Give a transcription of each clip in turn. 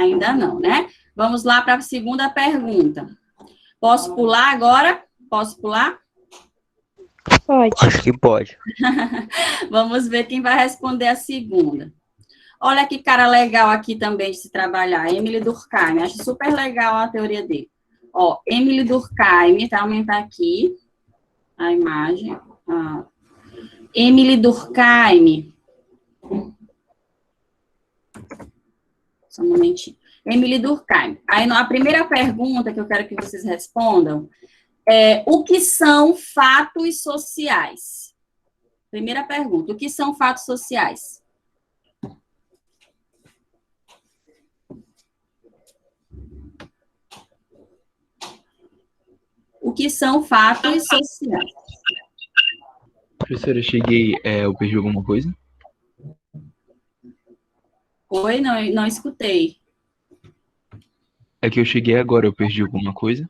Ainda não, né? Vamos lá para a segunda pergunta. Posso pular agora? Posso pular? Pode. Acho que pode. Vamos ver quem vai responder a segunda. Olha que cara legal aqui também de se trabalhar, Emile Durkheim. Acho super legal a teoria dele. Ó, Emile Durkheim, tá? Aumentar aqui a imagem. Emile Durkheim. Só um momentinho. Emile Durkheim. Aí, a primeira pergunta que eu quero que vocês respondam é: o que são fatos sociais? Primeira pergunta: o que são fatos sociais? O que são fatos sociais? Professora, eu perdi alguma coisa? Oi, não escutei. É que eu cheguei agora, eu perdi alguma coisa?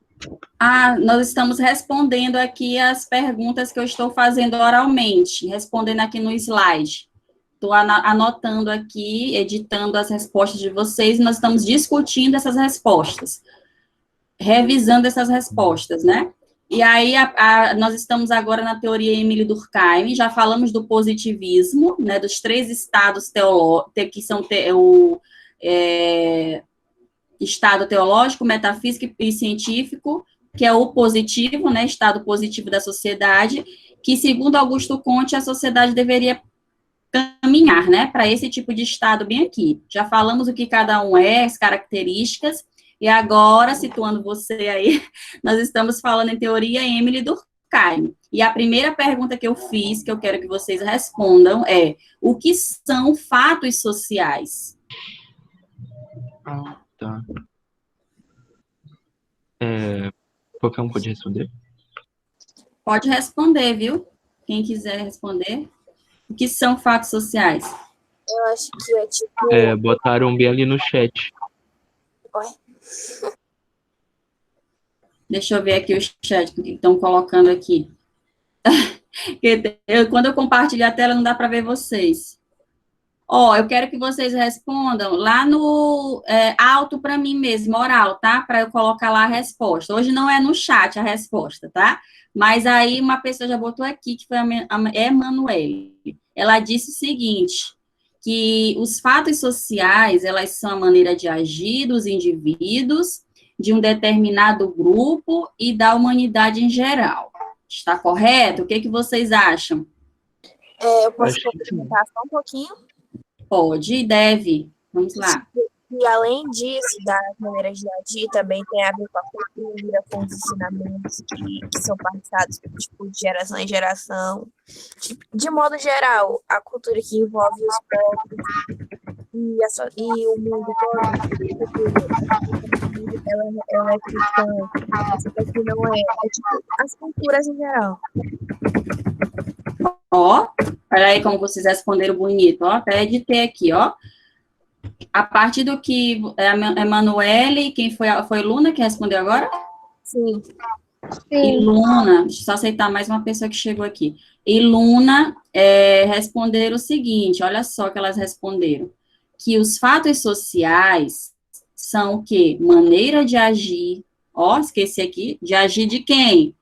Nós estamos respondendo aqui as perguntas que eu estou fazendo oralmente, respondendo aqui no slide. Estou anotando aqui, editando as respostas de vocês, nós estamos discutindo essas respostas, revisando essas respostas, né? E aí, nós estamos agora na teoria Emile Durkheim, já falamos do positivismo, né, dos 3 estados que são o estado teológico, metafísico e científico, que é o positivo, né, estado positivo da sociedade, que, segundo Augusto Comte, a sociedade deveria caminhar, né, para esse tipo de estado bem aqui. Já falamos o que cada um é, as características, e agora, situando você aí, nós estamos falando em teoria Emile Durkheim. E a primeira pergunta que eu fiz, que eu quero que vocês respondam, é: o que são fatos sociais? Tá. Qualquer um pode responder? Pode responder, viu? Quem quiser responder. O que são fatos sociais? Eu acho que é tipo... Botaram bem ali no chat. Oi? Deixa eu ver aqui o chat, o que estão colocando aqui. Quando eu compartilho a tela, não dá para ver vocês. Eu quero que vocês respondam lá no alto para mim mesmo, oral, tá? Para eu colocar lá a resposta. Hoje não é no chat a resposta, tá? Mas aí uma pessoa já botou aqui, que foi a Emanuele. Ela disse o seguinte, que os fatos sociais, elas são a maneira de agir dos indivíduos, de um determinado grupo e da humanidade em geral. Está correto? O que vocês acham? Eu posso complementar só um pouquinho? Pode e deve. Vamos lá. E além disso, das maneiras de agir, também tem a ver com a cultura, com os ensinamentos que são passados, tipo, de geração em geração. De modo geral, a cultura que envolve os povos e o mundo todo, ela é cristã, essa daqui não é. É tipo, as culturas em geral. Olha aí como vocês responderam bonito, até editei aqui, A partir do que a Emanuele, quem foi Luna que respondeu agora? Sim. E Luna, deixa eu só aceitar mais uma pessoa que chegou aqui. E Luna responderam o seguinte, olha só que elas responderam, que os fatos sociais são o quê? Maneira de agir, esqueci aqui, de agir de quem?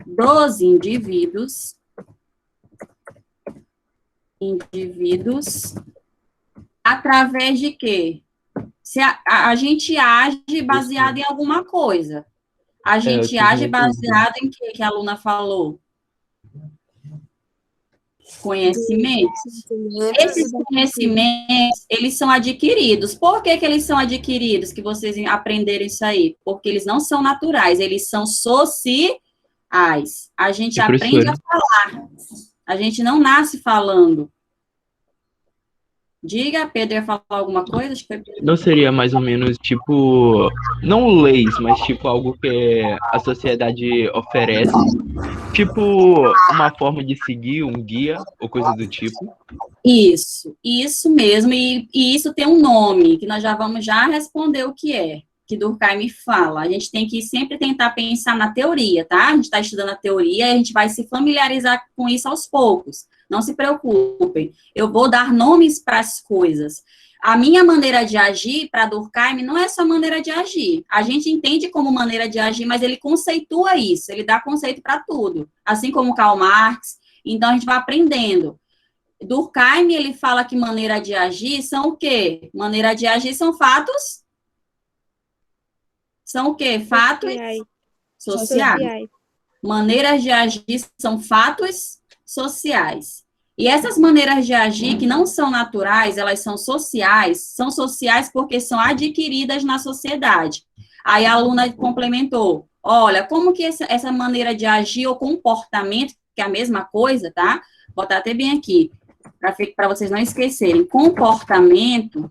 Dos indivíduos, através de quê? Se a gente age baseado em alguma coisa. A gente age baseado em quê que a aluna falou? Conhecimentos. Esses conhecimentos, eles são adquiridos. Por que eles são adquiridos? Que vocês aprenderam isso aí? Porque eles não são naturais, eles são sociais. A gente aprende a falar. A gente não nasce falando. Diga, Pedro ia falar alguma coisa? Acho que foi... Não seria mais ou menos, tipo, não leis, mas tipo algo que a sociedade oferece, tipo uma forma de seguir, um guia, ou coisa do tipo? Isso mesmo, e isso tem um nome, que nós já vamos responder o que Durkheim fala. A gente tem que sempre tentar pensar na teoria, tá? A gente está estudando a teoria, a gente vai se familiarizar com isso aos poucos. Não se preocupem, eu vou dar nomes para as coisas. A minha maneira de agir, para Durkheim, não é só maneira de agir. A gente entende como maneira de agir, mas ele conceitua isso, ele dá conceito para tudo, assim como Karl Marx. Então, a gente vai aprendendo. Durkheim, ele fala que maneira de agir são o quê? Maneira de agir são fatos. São o quê? Fatos sociais. Maneiras de agir são fatos sociais. E essas maneiras de agir que não são naturais, elas são sociais porque são adquiridas na sociedade. Aí a aluna complementou, olha, como que essa maneira de agir ou comportamento, que é a mesma coisa, tá? Vou botar até bem aqui, para vocês não esquecerem. Comportamento,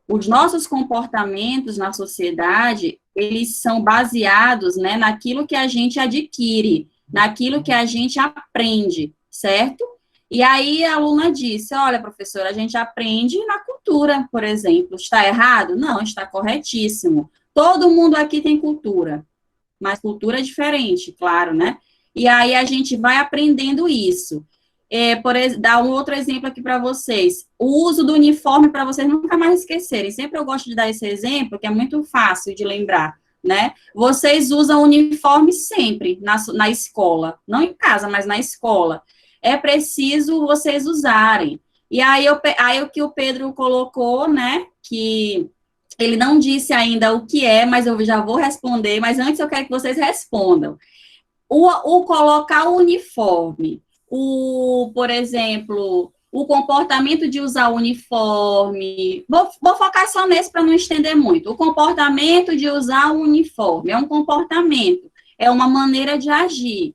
os nossos comportamentos na sociedade, eles são baseados, né, naquilo que a gente adquire, naquilo que a gente aprende, certo? E aí a aluna disse, olha, professora, a gente aprende na cultura, por exemplo. Está errado? Não, está corretíssimo. Todo mundo aqui tem cultura, mas cultura é diferente, claro, né? E aí a gente vai aprendendo isso. Dar um outro exemplo aqui para vocês. O uso do uniforme, para vocês nunca mais esquecerem. Sempre eu gosto de dar esse exemplo, que é muito fácil de lembrar, né? Vocês usam uniforme sempre na escola. Não em casa, mas na escola. É preciso vocês usarem. E aí o que o Pedro colocou, né, que ele não disse ainda o que é, mas eu já vou responder, mas antes eu quero que vocês respondam. O colocar o uniforme, por exemplo, o comportamento de usar o uniforme, vou focar só nesse para não estender muito. O comportamento de usar o uniforme é um comportamento, é uma maneira de agir.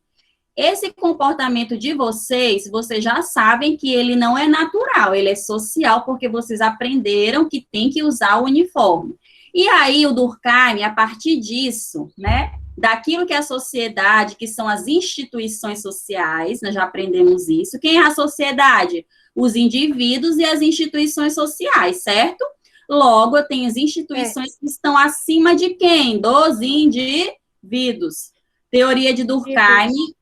Esse comportamento de vocês já sabem que ele não é natural, ele é social, porque vocês aprenderam que tem que usar o uniforme. E aí, o Durkheim, a partir disso, né, daquilo que é a sociedade, que são as instituições sociais, nós já aprendemos isso. Quem é a sociedade? Os indivíduos e as instituições sociais, certo? Logo, eu tenho as instituições que estão acima de quem? Dos indivíduos. Teoria de Durkheim...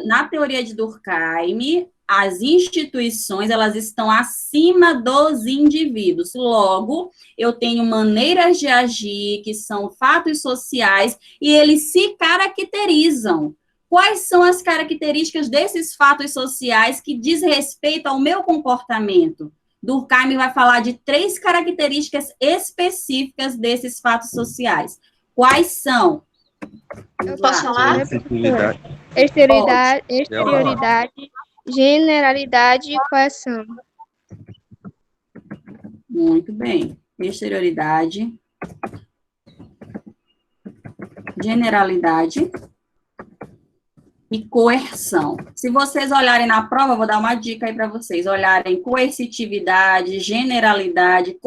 Na teoria de Durkheim, as instituições, elas estão acima dos indivíduos. Logo, eu tenho maneiras de agir, que são fatos sociais, e eles se caracterizam. Quais são as características desses fatos sociais que diz respeito ao meu comportamento? Durkheim vai falar de 3 características específicas desses fatos sociais. Quais são? Eu posso falar? Exterioridade, generalidade e coerção. Muito bem. Exterioridade, generalidade e coerção. Se vocês olharem na prova, vou dar uma dica aí para vocês, olharem coercitividade, generalidade,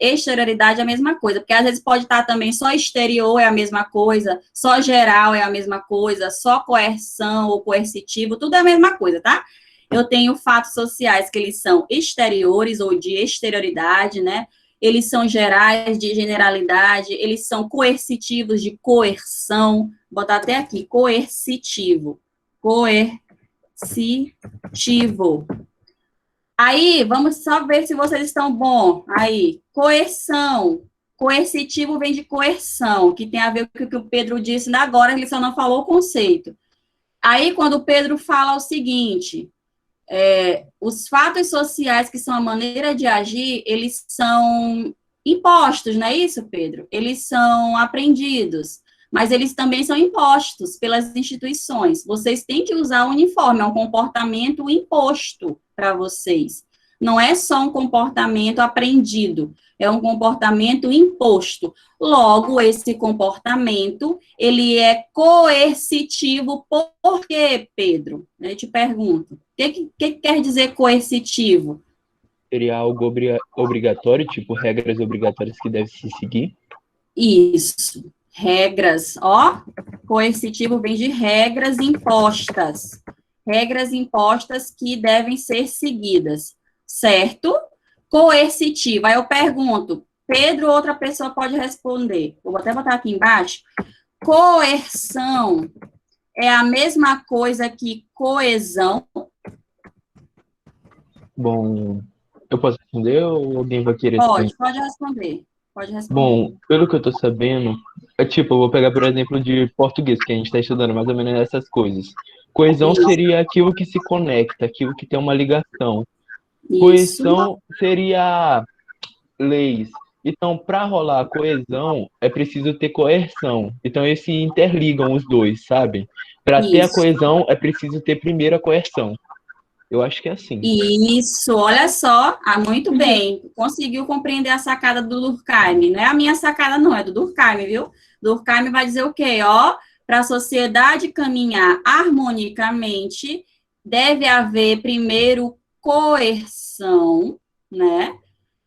exterioridade é a mesma coisa, porque às vezes pode estar também só exterior é a mesma coisa, só geral é a mesma coisa, só coerção ou coercitivo, tudo é a mesma coisa, tá? Eu tenho fatos sociais que eles são exteriores ou de exterioridade, né? Eles são gerais de generalidade, eles são coercitivos de coerção, vou botar até aqui, coercitivo. Aí, vamos só ver se vocês estão bom. Aí, coerção. Coercitivo vem de coerção, que tem a ver com o que o Pedro disse agora, ele só não falou o conceito. Aí, quando o Pedro fala o seguinte, os fatos sociais, que são a maneira de agir, eles são impostos, não é isso, Pedro? Eles são aprendidos, mas eles também são impostos pelas instituições. Vocês têm que usar o uniforme, é um comportamento imposto para vocês. Não é só um comportamento aprendido, é um comportamento imposto. Logo, esse comportamento, ele é coercitivo. Por quê, Pedro? Eu te pergunto. O que quer dizer coercitivo? Seria algo obrigatório, tipo regras obrigatórias que devem se seguir? Isso. Regras, ó. Coercitivo vem de regras impostas. Regras impostas que devem ser seguidas, certo? Coercitivo. Aí eu pergunto, Pedro, outra pessoa pode responder. Vou até botar aqui embaixo. Coerção é a mesma coisa que coesão? Bom, Eu posso responder ou alguém vai querer também? Pode responder. Pode responder. Bom, pelo que eu tô sabendo, é tipo, eu vou pegar por exemplo de português, que a gente tá estudando mais ou menos essas coisas. Coesão Isso, seria aquilo que se conecta, aquilo que tem uma ligação. isso, Coesão seria leis. Então, para rolar a coesão, é preciso ter coerção. Então, eles se interligam os dois, sabe? Para ter a isso. coesão, é preciso ter primeiro a coerção. Eu acho que é assim. Isso, olha só, muito bem, conseguiu compreender a sacada do Durkheim, não é a minha sacada não, é do Durkheim, viu? Durkheim vai dizer o quê? Ó, para a sociedade caminhar harmonicamente, deve haver primeiro coerção, né?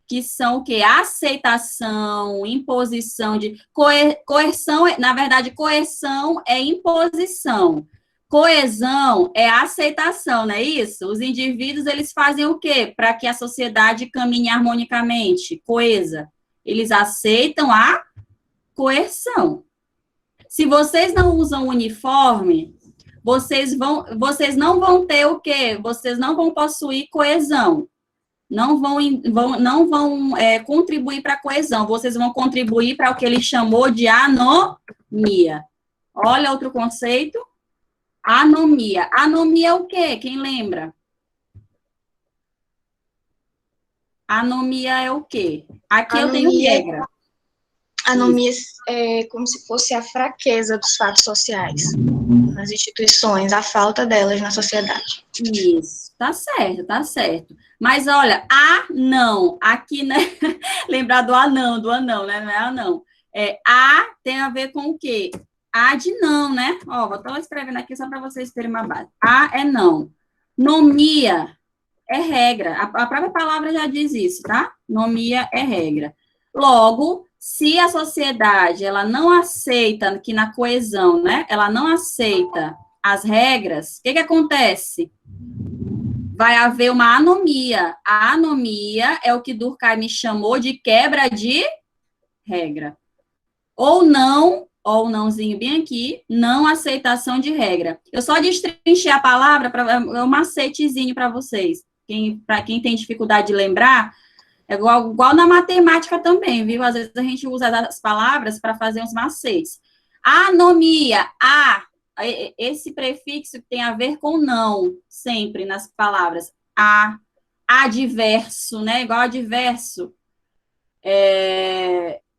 Que são o quê? Aceitação, imposição de... Coerção, na verdade, coerção é imposição. Coesão é aceitação, não é isso? Os indivíduos, eles fazem o quê? Para que a sociedade caminhe harmonicamente, coesa. Eles aceitam a coerção. Se vocês não usam uniforme, vocês não vão ter o quê? Vocês não vão possuir coesão. Não vão contribuir para a coesão, vocês vão contribuir para o que ele chamou de anomia. Olha outro conceito. Anomia. Anomia é o quê? Quem lembra? Anomia é o quê? Aqui eu tenho regra. Anomia é como se fosse a fraqueza dos fatos sociais nas instituições, a falta delas na sociedade. Isso, tá certo, tá certo. Mas olha, não, aqui, né? Lembrar do anão, né? Não é anão. Tem a ver com o quê? A de não, né? Ó, vou estar escrevendo aqui só para vocês terem uma base. A é não. Nomia é regra. A própria palavra já diz isso, tá? Nomia é regra. Logo, se a sociedade, ela não aceita, que na coesão, né? Ela não aceita as regras, o que acontece? Vai haver uma anomia. A anomia é o que Durkheim chamou de quebra de regra. Ou nãozinho bem aqui, não aceitação de regra. Eu só destrinchei a palavra para um macetezinho para vocês. Para quem tem dificuldade de lembrar, é igual na matemática também, viu? Às vezes a gente usa as palavras para fazer uns macetes. Anomia, esse prefixo tem a ver com não, sempre nas palavras. Adverso, né? Igual adverso.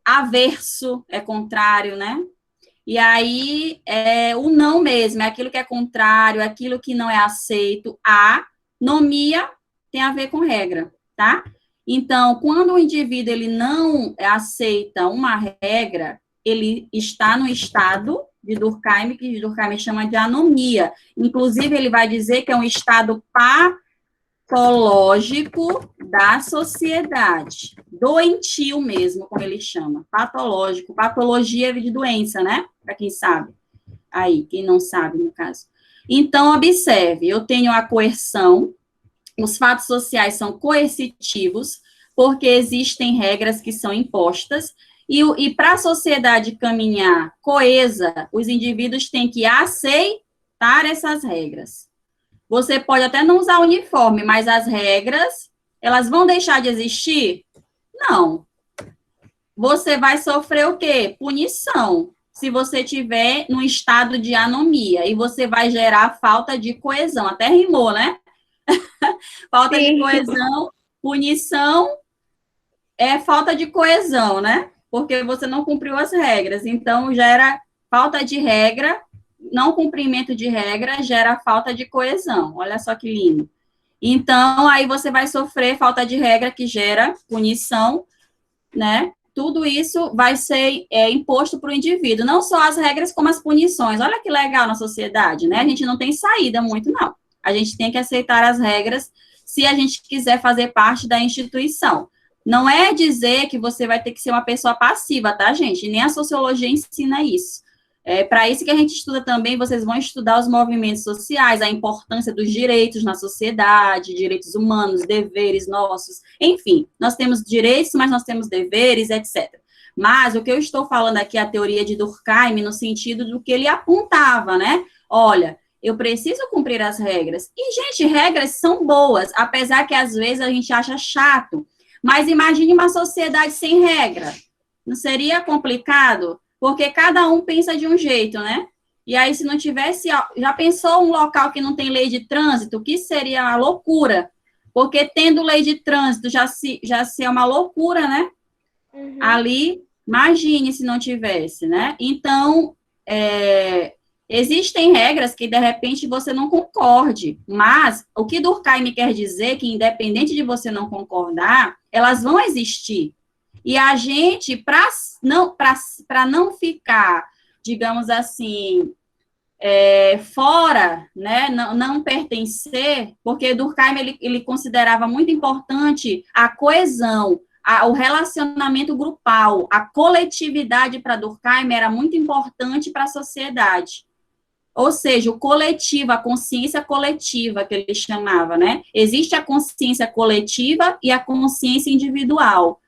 Averso é contrário, né? E aí, o não mesmo, é aquilo que é contrário, aquilo que não é aceito. Anomia tem a ver com regra, tá? Então, quando o indivíduo ele não aceita uma regra, ele está no estado de Durkheim, que Durkheim chama de anomia. Inclusive, ele vai dizer que é um estado patológico da sociedade. Doentio mesmo, como ele chama. Patológico. Patologia de doença, né? Para quem sabe. Aí, quem não sabe, no caso. Então, observe, eu tenho a coerção, os fatos sociais são coercitivos, porque existem regras que são impostas, e para a sociedade caminhar coesa, os indivíduos têm que aceitar essas regras. Você pode até não usar uniforme, mas as regras, elas vão deixar de existir? Não. Você vai sofrer o quê? Punição, se você tiver num estado de anomia, e você vai gerar falta de coesão. Até rimou, né? Falta de coesão, punição é falta de coesão, né? Porque você não cumpriu as regras. Então, gera falta de regra, não cumprimento de regra, gera falta de coesão. Olha só que lindo. Então, aí você vai sofrer falta de regra, que gera punição, né? Tudo isso vai ser imposto para o indivíduo. Não só as regras, como as punições. Olha que legal na sociedade, né? A gente não tem saída muito, não. A gente tem que aceitar as regras se a gente quiser fazer parte da instituição. Não é dizer que você vai ter que ser uma pessoa passiva, tá, gente? Nem a sociologia ensina isso. Para isso que a gente estuda também, vocês vão estudar os movimentos sociais, a importância dos direitos na sociedade, direitos humanos, deveres nossos, enfim, nós temos direitos, mas nós temos deveres, etc. Mas o que eu estou falando aqui é a teoria de Durkheim no sentido do que ele apontava, né? Olha, Eu preciso cumprir as regras. E, gente, regras são boas, apesar que às vezes a gente acha chato. Mas imagine uma sociedade sem regra. Não seria complicado? Porque cada um pensa de um jeito, né? E aí, se não tivesse... Já pensou um local que não tem lei de trânsito? Que seria uma loucura. Porque tendo lei de trânsito já é uma loucura, né? Ali, imagine se não tivesse, né? Então, existem regras que, de repente, você não concorde. Mas o que Durkheim quer dizer é que, independente de você não concordar, elas vão existir. E a gente, para não ficar, digamos assim, fora, né, não pertencer, porque Durkheim ele considerava muito importante a coesão, o relacionamento grupal, a coletividade para Durkheim era muito importante para a sociedade. Ou seja, o coletivo, a consciência coletiva, que ele chamava, né? Existe a consciência coletiva e a consciência individual,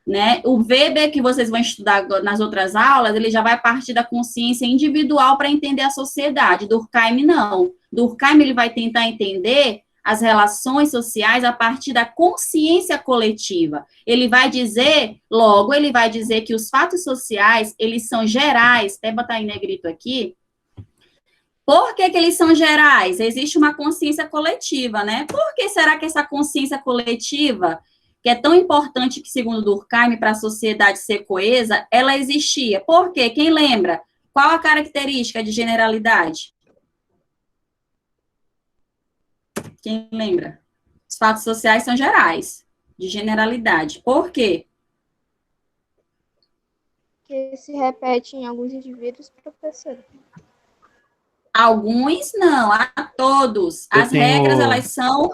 né? O Weber, que vocês vão estudar nas outras aulas, ele já vai partir da consciência individual para entender a sociedade. Durkheim, não. Durkheim, ele vai tentar entender as relações sociais a partir da consciência coletiva. Ele vai dizer que os fatos sociais, eles são gerais, até botar em negrito aqui. Por que eles são gerais? Existe uma consciência coletiva, né? Por que será que essa consciência coletiva, que é tão importante que, segundo Durkheim, para a sociedade ser coesa, ela existia? Por quê? Quem lembra? Qual a característica de generalidade? Quem lembra? Os fatos sociais são gerais, de generalidade. Por quê? Que se repete em alguns indivíduos, professor. Alguns não, a todos. As regras, elas são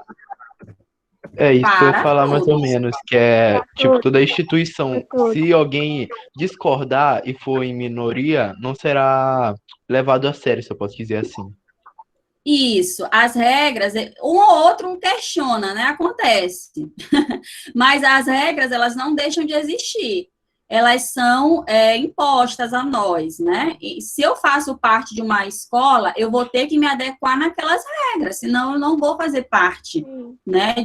É isso que eu ia para falar mais ou todos. menos, que é, tipo, toda instituição, se alguém discordar e for em minoria, não será levado a sério, se eu posso dizer assim. Isso, as regras, um ou outro questiona, né? Acontece. Mas as regras, elas não deixam de existir. Elas são impostas a nós, né? E se eu faço parte de uma escola, eu vou ter que me adequar naquelas regras, senão eu não vou fazer parte, né?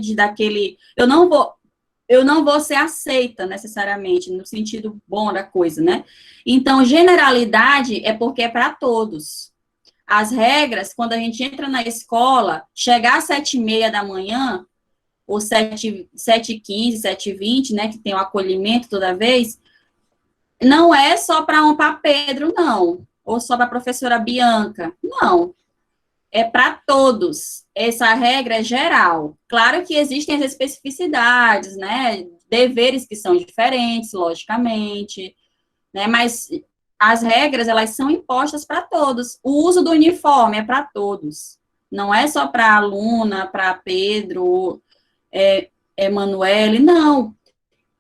Eu não vou ser aceita necessariamente, no sentido bom da coisa, né? Então, generalidade é porque é para todos. As regras, quando a gente entra na escola, chegar às 7h30 da manhã, ou 7h15, 7h20, né, que tem o acolhimento toda vez, não é só para Pedro, não, ou só para a professora Bianca, não. É para todos. Essa regra é geral. Claro que existem as especificidades, né, deveres que são diferentes, logicamente, né, mas as regras, elas são impostas para todos. O uso do uniforme é para todos. Não é só para a aluna, para Pedro, Emanuele, não.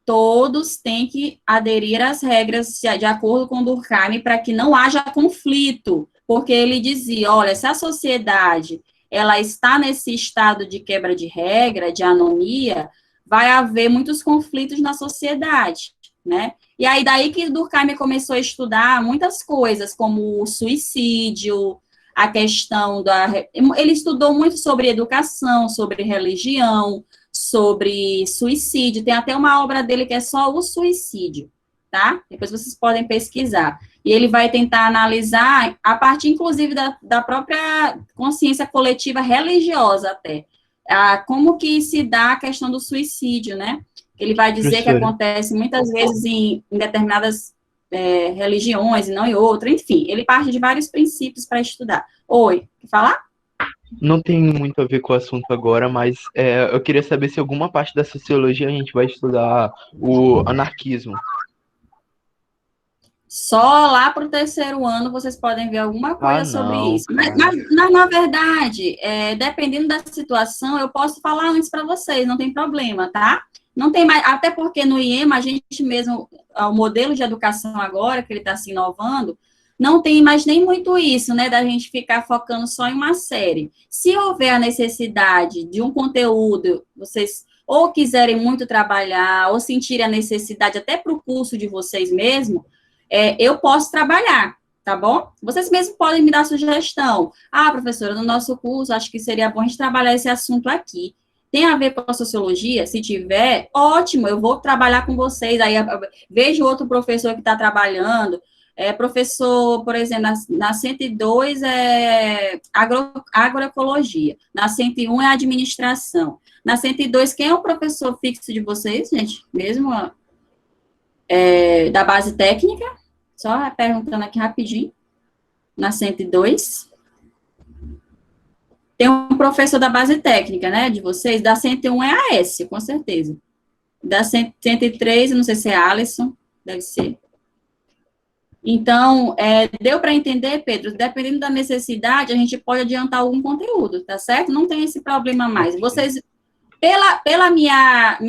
Todos têm que aderir às regras de acordo com Durkheim para que não haja conflito. Porque ele dizia, olha, se a sociedade ela está nesse estado de quebra de regra, de anomia, vai haver muitos conflitos na sociedade, né? E aí, daí que Durkheim começou a estudar muitas coisas, como o suicídio, a questão Ele estudou muito sobre educação, sobre religião, sobre suicídio. Tem até uma obra dele que é só o suicídio, tá? Depois vocês podem pesquisar. E ele vai tentar analisar, a partir, inclusive, da própria consciência coletiva religiosa até, como que se dá a questão do suicídio, né? Ele vai dizer que acontece muitas vezes em determinadas religiões e não em outras, enfim, ele parte de vários princípios para estudar. Oi, quer falar? Não tem muito a ver com o assunto agora, mas eu queria saber se alguma parte da sociologia a gente vai estudar o anarquismo. Só lá para o 3º ano vocês podem ver alguma coisa sobre isso. Mas, na verdade, dependendo da situação, eu posso falar antes para vocês, não tem problema, tá? Não tem mais, até porque no IEMA, a gente mesmo, o modelo de educação agora, que ele está se inovando, não tem mais nem muito isso, né, da gente ficar focando só em uma série. Se houver a necessidade de um conteúdo, vocês ou quiserem muito trabalhar, ou sentirem a necessidade até para o curso de vocês mesmo, eu posso trabalhar, tá bom? Vocês mesmos podem me dar sugestão. Ah, professora, no nosso curso, acho que seria bom a gente trabalhar esse assunto aqui. Tem a ver com a sociologia? Se tiver, ótimo, eu vou trabalhar com vocês. Aí vejo outro professor que está trabalhando. Professor, por exemplo, na 102 é agroecologia. Na 101 é administração. Na 102, quem é o professor fixo de vocês, gente? Mesmo da base técnica? Só perguntando aqui rapidinho. Na 102. Tem um professor da base técnica, né, de vocês. Da 101 é a S, com certeza. Da 103, eu não sei se é Alisson, deve ser. Então, deu para entender, Pedro? Dependendo da necessidade, a gente pode adiantar algum conteúdo, tá certo? Não tem esse problema mais. Vocês, pela minha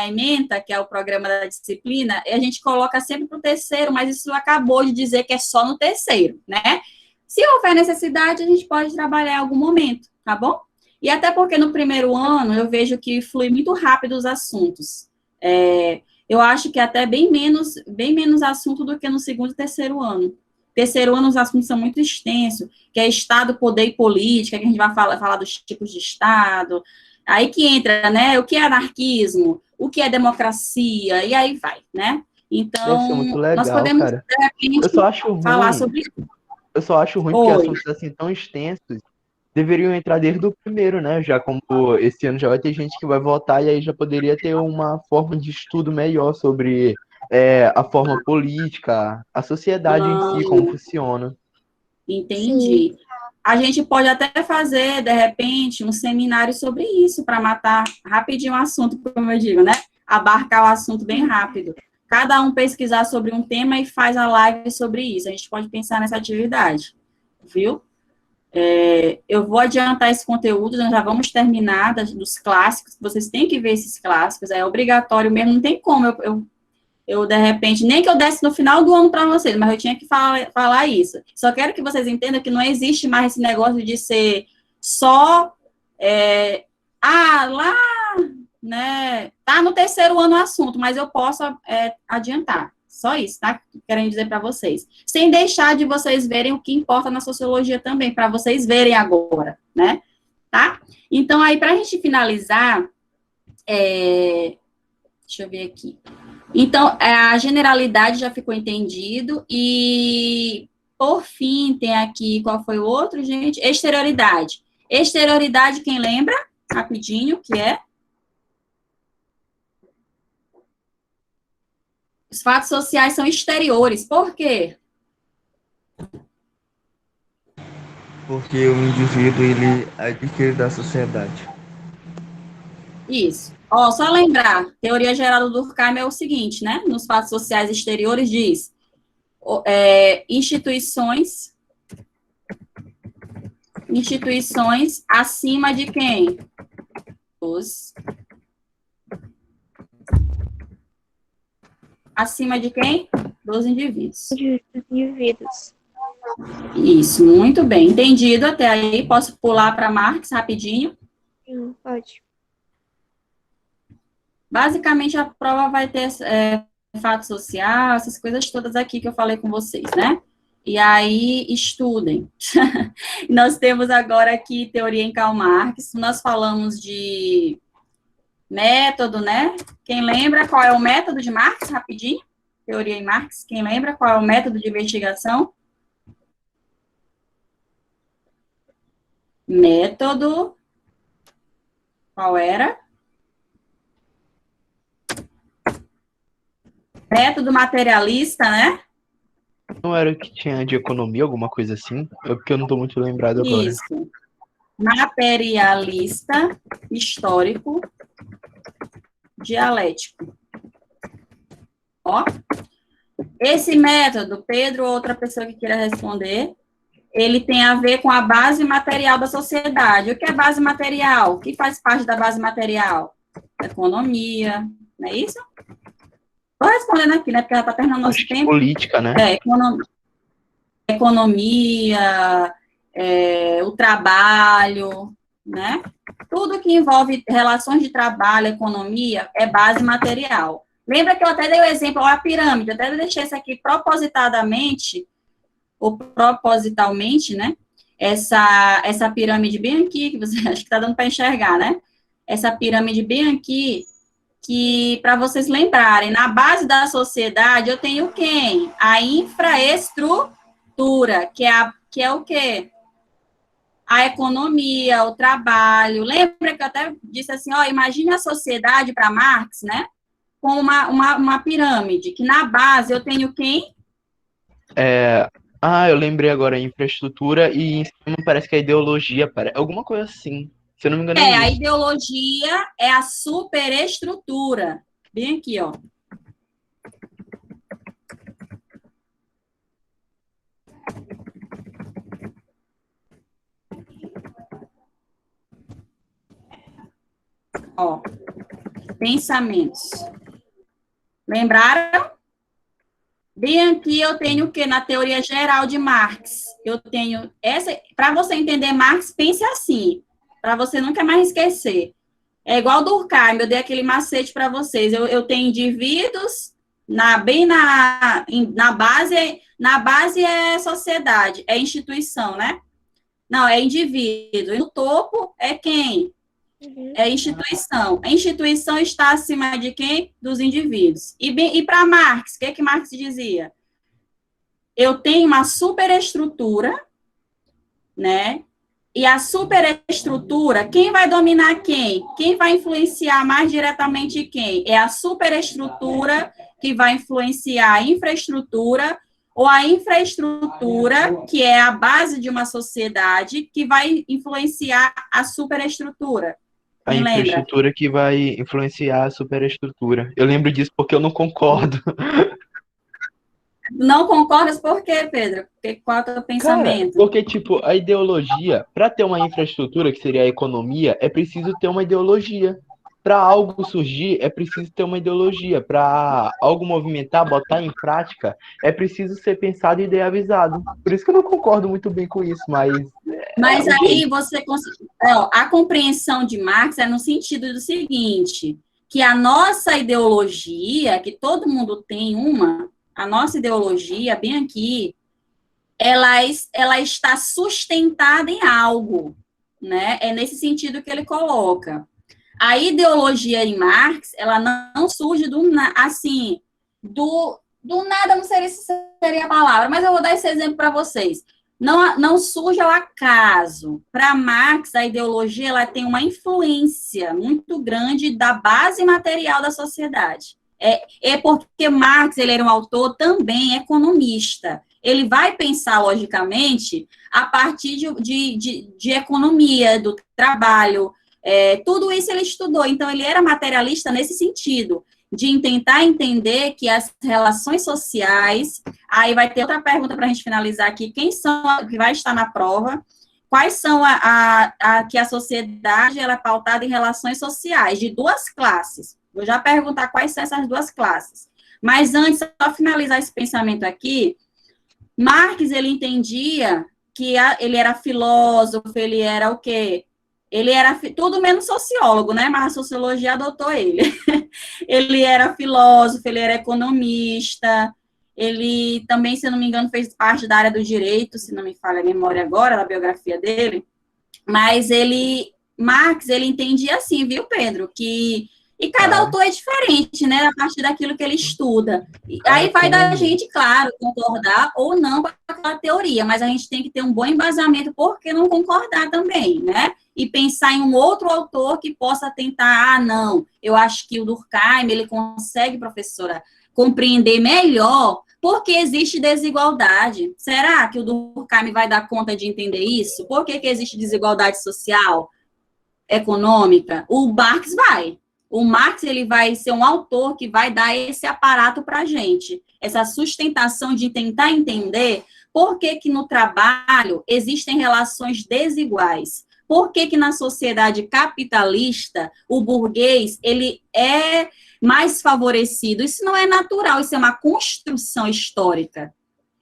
ementa, que é o programa da disciplina, a gente coloca sempre para o terceiro, mas isso acabou de dizer que é só no terceiro, né? Se houver necessidade, a gente pode trabalhar em algum momento, tá bom? E até porque no primeiro ano eu vejo que flui muito rápido os assuntos. Eu acho que até bem menos assunto do que no segundo e terceiro ano. Terceiro ano os assuntos são muito extensos, que é Estado, poder e política, que a gente vai falar dos tipos de Estado. Aí que entra, né, o que é anarquismo, o que é democracia, e aí vai, né? Então, Deve ser muito legal, nós podemos, cara. de repente, Eu só acho falar ruim. sobre isso. Eu só acho ruim porque assuntos assim tão extensos deveriam entrar desde o primeiro, né? Já como esse ano já vai ter gente que vai votar e aí já poderia ter uma forma de estudo melhor sobre a forma política, a sociedade em si, como funciona. Entendi. Sim. A gente pode até fazer, de repente, um seminário sobre isso, para matar rapidinho o assunto, como eu digo, né? Abarcar o assunto bem rápido. Cada um pesquisar sobre um tema e faz a live sobre isso. A gente pode pensar nessa atividade, viu? Eu vou adiantar esse conteúdo, nós já vamos terminar dos clássicos, vocês têm que ver esses clássicos, é obrigatório mesmo, não tem como eu de repente, nem que eu desse no final do ano para vocês, mas eu tinha que falar isso. Só quero que vocês entendam que não existe mais esse negócio de ser só, lá, né, tá no terceiro ano o assunto, mas eu posso adiantar. Só isso, tá? Querendo dizer para vocês. Sem deixar de vocês verem o que importa na sociologia também, para vocês verem agora, né? Tá? Então, aí, para a gente finalizar, deixa eu ver aqui. Então, a generalidade já ficou entendido, e, por fim, tem aqui, qual foi o outro, gente? Exterioridade. Exterioridade, quem lembra? Rapidinho, que é? Os fatos sociais são exteriores. Por quê? Porque o indivíduo, ele adquire da sociedade. Isso. Só lembrar, teoria geral do Durkheim é o seguinte, né? Nos fatos sociais exteriores diz, instituições acima de quem? Acima de quem? Dos indivíduos. Indivíduos. Isso, muito bem. Entendido até aí. Posso pular para Marx rapidinho? Sim, pode. Basicamente, a prova vai ter fato social, essas coisas todas aqui que eu falei com vocês, né? E aí, estudem. Nós temos agora aqui teoria em Karl Marx. Nós falamos de método, né? Quem lembra qual é o método de Marx? Rapidinho. Teoria em Marx. Quem lembra qual é o método de investigação? Método. Qual era? Método materialista, né? Não era o que tinha de economia, alguma coisa assim? É porque eu não estou muito lembrado agora. Isso. Materialista, histórico, dialético. Esse método, Pedro, outra pessoa que queira responder, ele tem a ver com a base material da sociedade. O que é base material? O que faz parte da base material? Economia, não é isso? Estou respondendo aqui, né, porque ela está terminando nosso tempo. Política, né? Economia, o trabalho, né? Tudo que envolve relações de trabalho, economia, é base material. Lembra que eu até dei o exemplo, a pirâmide, eu até deixei isso aqui propositadamente ou propositalmente, né? Essa pirâmide bem aqui, que você acha que está dando para enxergar, né? Essa pirâmide bem aqui, que, para vocês lembrarem, na base da sociedade, eu tenho quem? A infraestrutura, que é o quê? A economia, o trabalho. Lembra que eu até disse assim, ó, imagine a sociedade para Marx, né? Com uma pirâmide, que na base eu tenho quem? Eu lembrei agora, infraestrutura e em cima parece que a ideologia, alguma coisa assim. Se eu não me engano, é A isso. ideologia é a superestrutura. Bem aqui, ó. Ó, pensamentos. Lembraram? Bem aqui eu tenho o quê? Na teoria geral de Marx. Eu tenho essa. Para você entender Marx, pense assim. Para você nunca mais esquecer. É igual Durkheim, eu dei aquele macete para vocês. Eu tenho indivíduos, na base é sociedade, é instituição, né? Não, é indivíduo. E no topo é quem? É instituição. A instituição está acima de quem? Dos indivíduos. E para Marx, o que Marx dizia? Eu tenho uma superestrutura, né? E a superestrutura, quem vai dominar quem? Quem vai influenciar mais diretamente quem? É a superestrutura que vai influenciar a infraestrutura, ou a infraestrutura, que é a base de uma sociedade, que vai influenciar a superestrutura. A infraestrutura que vai influenciar a superestrutura. Eu lembro disso porque eu não concordo. Não concordas por quê, Pedro? Qual é o teu pensamento? Cara, porque, tipo, a ideologia, para ter uma infraestrutura, que seria a economia, é preciso ter uma ideologia. Para algo surgir, é preciso ter uma ideologia. Para algo movimentar, botar em prática, é preciso ser pensado e idealizado. Por isso que eu não concordo muito bem com isso, mas... Mas aí você... a compreensão de Marx é no sentido do seguinte, que a nossa ideologia, que todo mundo tem uma, a nossa ideologia, bem aqui, ela está sustentada em algo, né? É nesse sentido que ele coloca. A ideologia em Marx, ela não surge do nada, não sei se seria a palavra, mas eu vou dar esse exemplo para vocês. Não surge ao acaso. Para Marx, a ideologia ela tem uma influência muito grande da base material da sociedade. É porque Marx ele era um autor também economista. Ele vai pensar, logicamente, a partir de economia, do trabalho. Tudo isso ele estudou. Então, ele era materialista nesse sentido, de tentar entender que as relações sociais... Aí vai ter outra pergunta para a gente finalizar aqui. Quem são, que vai estar na prova, quais são que a sociedade ela é pautada em relações sociais, de duas classes. Vou já perguntar quais são essas duas classes. Mas antes, só finalizar esse pensamento aqui, Marx, ele entendia que ele era filósofo, ele era o quê? Ele era tudo menos sociólogo, né? Mas a sociologia adotou ele. Ele era filósofo, ele era economista, ele também, se não me engano, fez parte da área do direito, se não me falha a memória agora, da biografia dele. Mas Marx, ele entendia assim, viu, Pedro? E cada autor é diferente, né? A partir daquilo que ele estuda. E aí vai da gente, claro, concordar ou não com aquela teoria, mas a gente tem que ter um bom embasamento, por que não concordar também, né? E pensar em um outro autor que possa tentar, não, eu acho que o Durkheim, ele consegue, professora, compreender melhor porque existe desigualdade. Será que o Durkheim vai dar conta de entender isso? Por que existe desigualdade social, econômica? O Marx vai. O Marx, ele vai ser um autor que vai dar esse aparato para a gente, essa sustentação de tentar entender por que no trabalho existem relações desiguais. Por que na sociedade capitalista, o burguês, ele é mais favorecido? Isso não é natural, isso é uma construção histórica.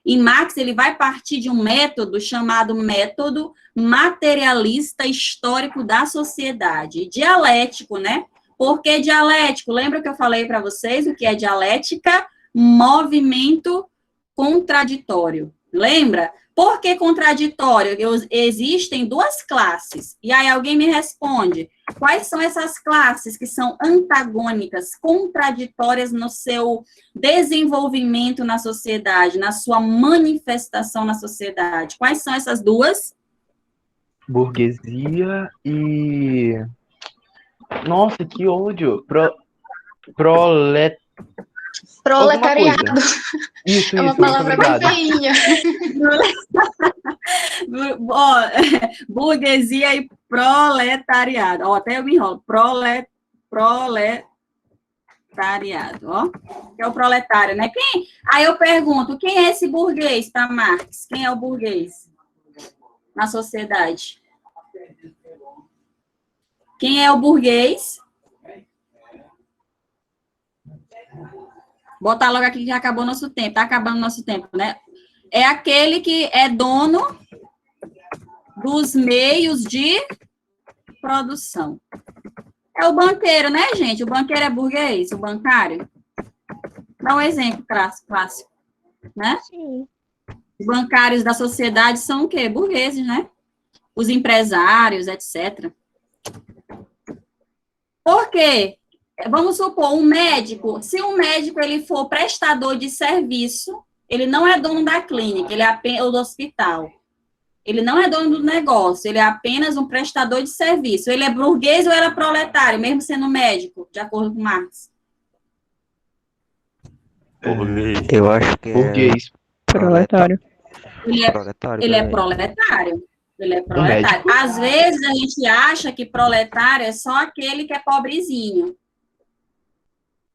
E Marx, ele vai partir de um método chamado método materialista histórico da sociedade, dialético, né? Por que dialético? Lembra que eu falei para vocês o que é dialética? Movimento contraditório. Lembra? Por que contraditório? Existem duas classes. E aí alguém me responde, quais são essas classes que são antagônicas, contraditórias no seu desenvolvimento na sociedade, na sua manifestação na sociedade? Quais são essas duas? Burguesia e... Nossa, que ódio. Prolet... alguma coisa. Proletariado. Isso, É uma muito palavra bem obrigado. feinha. Ó, burguesia e proletariado. Ó, até eu me enrolo. Proletariado, ó. Que é o proletário, né? Aí eu pergunto, quem é esse burguês para Marx? Quem é o burguês na sociedade? Quem é o burguês? Botar logo aqui que já acabou nosso tempo. Tá acabando nosso tempo, né? É aquele que é dono dos meios de produção. É o banqueiro, né, gente? O banqueiro é burguês, o bancário. Dá um exemplo clássico, né? Sim. Os bancários da sociedade são o quê? Burgueses, né? Os empresários, etc. Por quê? Vamos supor, um médico, se um médico ele for prestador de serviço, ele não é dono da clínica, ele é apenas do hospital. Ele não é dono do negócio, ele é apenas um prestador de serviço. Ele é burguês ou ele é proletário, mesmo sendo médico, de acordo com Marx? Eu acho que é Burguês. proletário. Ele é Proletário. Ele é também. proletário. Ele é proletário. médico? Às vezes a gente acha que proletário é só aquele que é pobrezinho.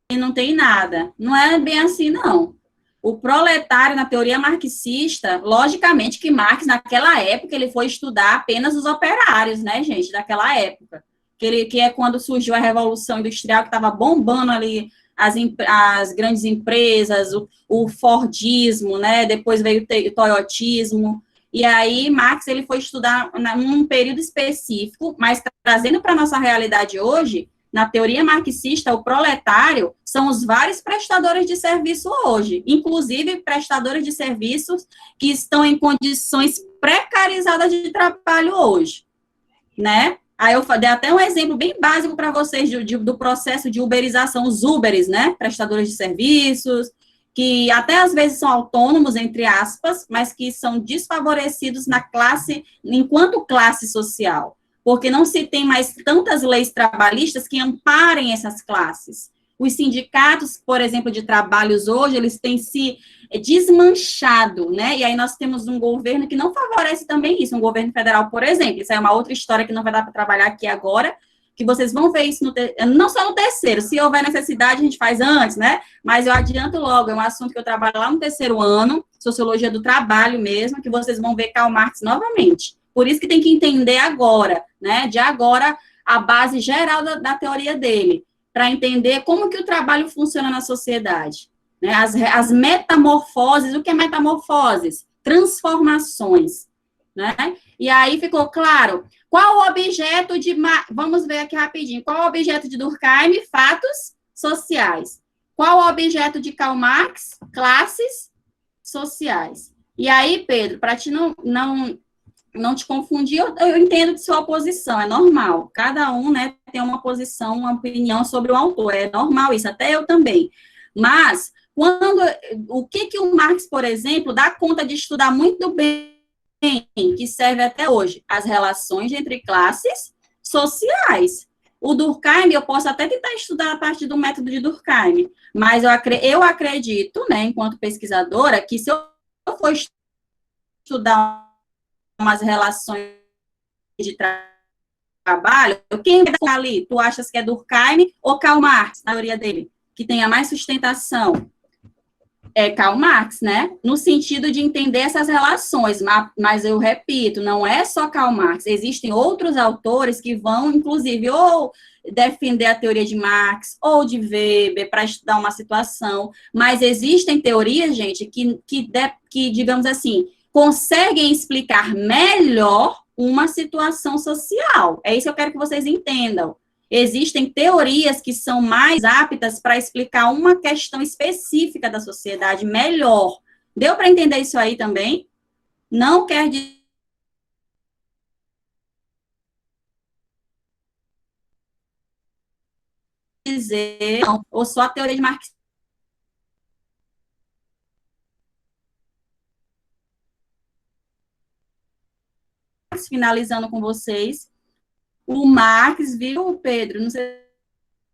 E não tem nada. Não é bem assim, não. O proletário, na teoria marxista, logicamente que Marx, naquela época, ele foi estudar apenas os operários, né, gente, daquela época. Que é quando surgiu a Revolução Industrial, que estava bombando ali as grandes empresas, o Fordismo, né, depois veio o Toyotismo. E aí, Marx, ele foi estudar num período específico, mas trazendo para a nossa realidade hoje, na teoria marxista, o proletário são os vários prestadores de serviço hoje, inclusive prestadores de serviços que estão em condições precarizadas de trabalho hoje, né? Aí eu dei até um exemplo bem básico para vocês do processo de uberização, os Uberes, né? Prestadores de serviços, que até às vezes são autônomos, entre aspas, mas que são desfavorecidos na classe, enquanto classe social, porque não se tem mais tantas leis trabalhistas que amparem essas classes. Os sindicatos, por exemplo, de trabalhos hoje, eles têm se desmanchado, né? E aí nós temos um governo que não favorece também isso, um governo federal, por exemplo. Isso é uma outra história que não vai dar para trabalhar aqui agora, que vocês vão ver isso não só no terceiro, se houver necessidade, a gente faz antes, né? Mas eu adianto logo, é um assunto que eu trabalho lá no terceiro ano, sociologia do trabalho mesmo, que vocês vão ver Karl Marx novamente. Por isso que tem que entender agora, né? De agora, a base geral da teoria dele, para entender como que o trabalho funciona na sociedade. Né? As metamorfoses, o que é metamorfoses? Transformações, né? E aí ficou claro, qual o objeto de... Vamos ver aqui rapidinho, qual o objeto de Durkheim? Fatos sociais. Qual o objeto de Karl Marx? Classes sociais. E aí, Pedro, para te não te confundir, eu entendo de sua posição, é normal. Cada um, né, tem uma posição, uma opinião sobre o autor, é normal isso, até eu também. Mas, o que o Marx, por exemplo, dá conta de estudar muito bem, que serve até hoje? As relações entre classes sociais. O Durkheim, eu posso até tentar estudar a partir do método de Durkheim, mas eu acredito, né, enquanto pesquisadora, que se eu for estudar umas relações de trabalho, quem vai ali? Tu achas que é Durkheim ou Karl Marx, na teoria dele, que tenha mais sustentação? É Karl Marx, né? No sentido de entender essas relações, mas eu repito, não é só Karl Marx, existem outros autores que vão, inclusive, ou defender a teoria de Marx, ou de Weber, para estudar uma situação, mas existem teorias, gente, que digamos assim, conseguem explicar melhor uma situação social. É isso que eu quero que vocês entendam. Existem teorias que são mais aptas para explicar uma questão específica da sociedade melhor, Deu para entender isso aí também? Não quer dizer, não, ou só a teoria de Marx. Finalizando com vocês, o Marx, viu, Pedro? Não sei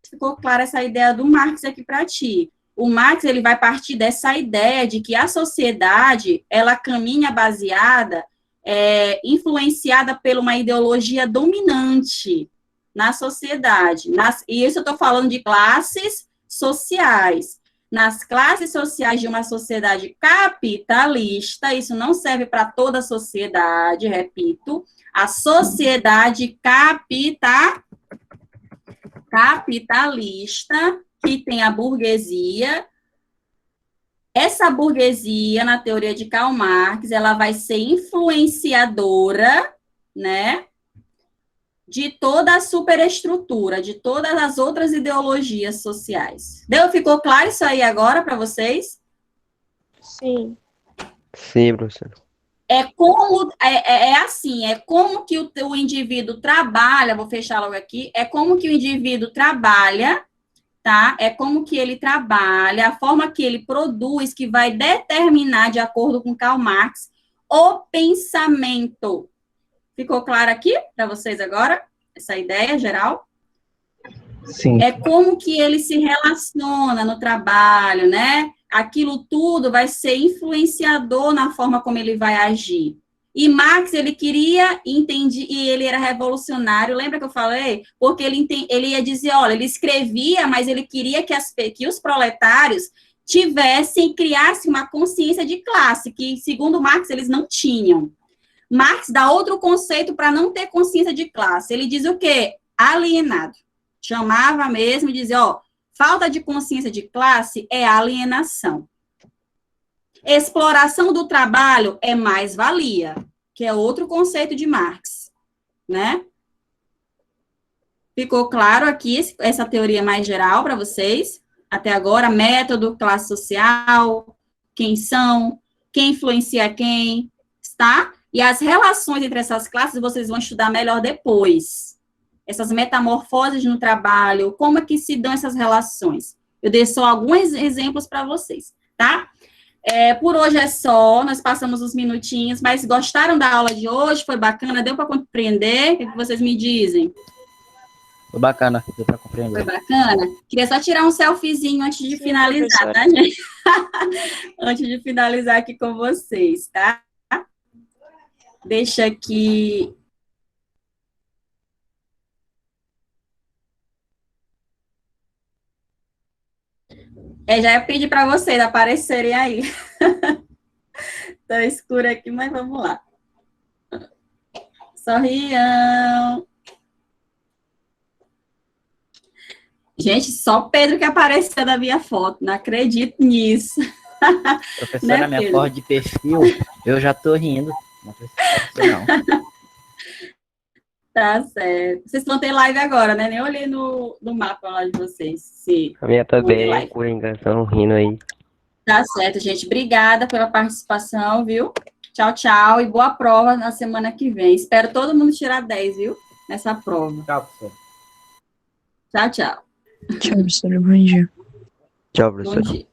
se ficou clara essa ideia do Marx aqui para ti. O Marx, ele vai partir dessa ideia de que a sociedade, ela caminha baseada, influenciada por uma ideologia dominante na sociedade. E isso eu estou falando de classes sociais. Nas classes sociais de uma sociedade capitalista, isso não serve para toda a sociedade, repito, a sociedade capitalista, que tem a burguesia. Essa burguesia, na teoria de Karl Marx, ela vai ser influenciadora, né, de toda a superestrutura, de todas as outras ideologias sociais. Ficou claro isso aí agora para vocês? Sim. Sim, professor. É como que o indivíduo trabalha, vou fechar logo aqui, é como que o indivíduo trabalha, tá? É como que ele trabalha, a forma que ele produz, que vai determinar, de acordo com Karl Marx, o pensamento. Ficou claro aqui para vocês agora? Essa ideia geral? Sim. É como que ele se relaciona no trabalho, né? Aquilo tudo vai ser influenciador na forma como ele vai agir. E Marx, ele queria entender, e ele era revolucionário, lembra que eu falei? Porque ele ia dizer, olha, ele escrevia, mas ele queria que os proletários criassem uma consciência de classe, que, segundo Marx, eles não tinham. Marx dá outro conceito para não ter consciência de classe. Ele diz o quê? Alienado. Chamava mesmo e dizia, falta de consciência de classe é alienação. Exploração do trabalho é mais-valia, que é outro conceito de Marx, né? Ficou claro aqui essa teoria mais geral para vocês? Até agora, método, classe social, quem são, quem influencia quem, tá? E as relações entre essas classes vocês vão estudar melhor depois. Essas metamorfoses no trabalho, como é que se dão essas relações? Eu dei só alguns exemplos para vocês, tá? Por hoje é só, nós passamos uns minutinhos, mas gostaram da aula de hoje? Foi bacana? Deu para compreender? O que vocês me dizem? Foi bacana, deu para compreender. Foi bacana? Queria só tirar um selfiezinho antes de finalizar, tá, gente? Antes de finalizar aqui com vocês, tá? Deixa aqui. Já ia pedir para vocês aparecerem aí. Tá escuro aqui, mas vamos lá. Sorriam. Gente, só o Pedro que apareceu na minha foto. Não acredito nisso. Professora, minha foto de perfil, eu já tô rindo. Não precisa não. Tá certo. Vocês vão ter live agora, né? Nem olhei no mapa lá de vocês. Sim. A minha também, por engano, rindo aí. Tá certo, gente. Obrigada pela participação, viu? Tchau, tchau. E boa prova na semana que vem. Espero todo mundo tirar 10, viu? Nessa prova. Tchau, professor. Tchau, tchau. Tchau, professora. Bom dia. Tchau, Bom professor. dia.